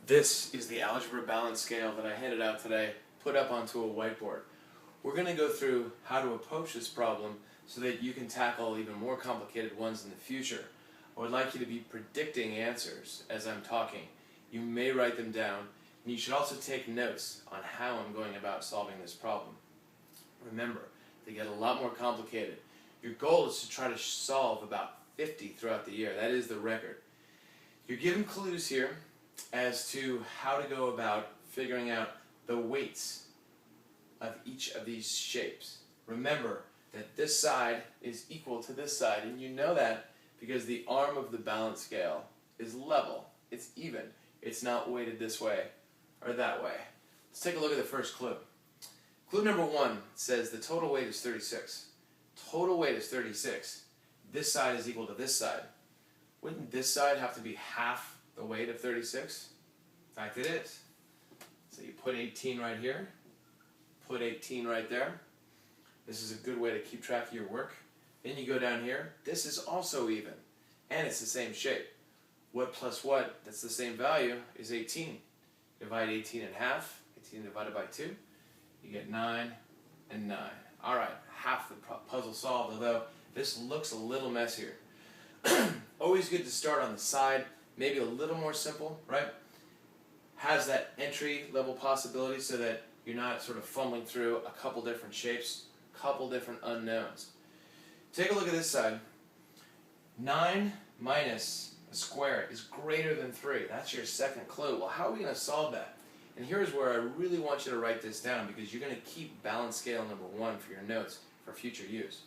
This is the algebra balance scale that I handed out today, put up onto a whiteboard. We're going to go through how to approach this problem so that you can tackle even more complicated ones in the future. I would like you to be predicting answers as I'm talking. You may write them down, and you should also take notes on how I'm going about solving this problem. Remember, they get a lot more complicated. Your goal is to try to solve about 50 throughout the year. That is the record. You're given clues here as to how to go about figuring out the weights of each of these shapes. Remember that this side is equal to this side, and you know that because the arm of the balance scale is level. It's even. It's not weighted this way or that way. Let's take a look at the first clue. Clue number 1 says the total weight is 36. Total weight is 36. This side is equal to this side. Wouldn't this side have to be half the weight of 36? In fact, it is. So you put 18 right here, put 18 right there. This is a good way to keep track of your work. Then you go down here. This is also even, and it's the same shape. What plus what, that's the same value, is 18. Divide 18 in half, 18 divided by 2, you get 9 and 9. All right, half the puzzle solved, although this looks a little messier. Always good to start on the side, maybe a little more simple, right? Has that entry level possibility so that you're not sort of fumbling through a couple different shapes, a couple different unknowns. Take a look at this side. 9 minus a square is greater than 3. That's your second clue. Well, how are we going to solve that? And here's where I really want you to write this down because you're going to keep balance scale number 1 for your notes for future use.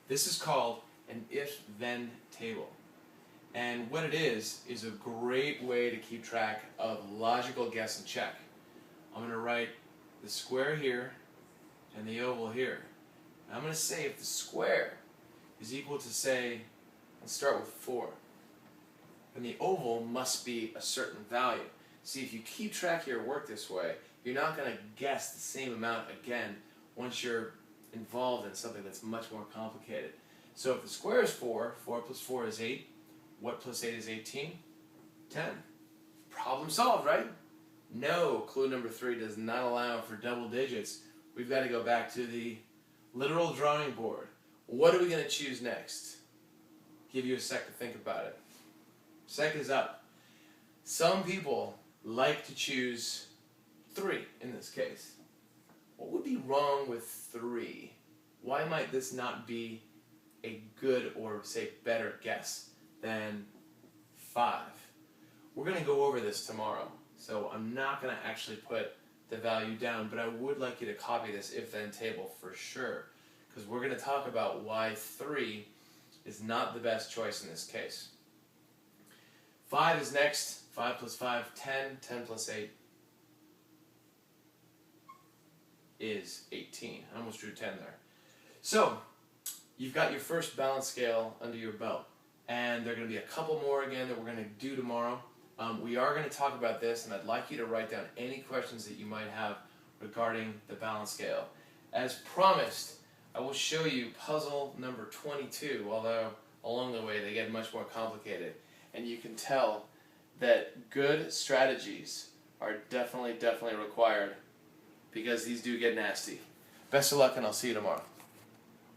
This is called an if-then table. And what it is a great way to keep track of logical guess and check. I'm going to write the square here and the oval here. And I'm going to say if the square is equal to, say, let's start with 4, then the oval must be a certain value. See, if you keep track of your work this way, you're not going to guess the same amount again once you're involved in something that's much more complicated. So if the square is 4, 4 plus 4 is 8. What plus 8 is 18? 10. Problem solved, right? No, clue number 3 does not allow for double digits. We've got to go back to the literal drawing board. What are we going to choose next? Give you a sec to think about it. Sec is up. Some people like to choose 3 in this case. What would be wrong with 3? Why might this not be a good or, say, better guess than 5? We're going to go over this tomorrow, so I'm not going to actually put the value down, but I would like you to copy this if-then table for sure, because we're going to talk about why 3 is not the best choice in this case. 5 is next. 5 plus 5, 10. 10 plus 8 is 18. I almost drew 10 there. So, you've got your first balance scale under your belt. And there are going to be a couple more again that we're going to do tomorrow. We are going to talk about this, and I'd like you to write down any questions that you might have regarding the balance scale. As promised, I will show you puzzle number 22, although along the way they get much more complicated. And you can tell that good strategies are definitely required because these do get nasty. Best of luck, and I'll see you tomorrow.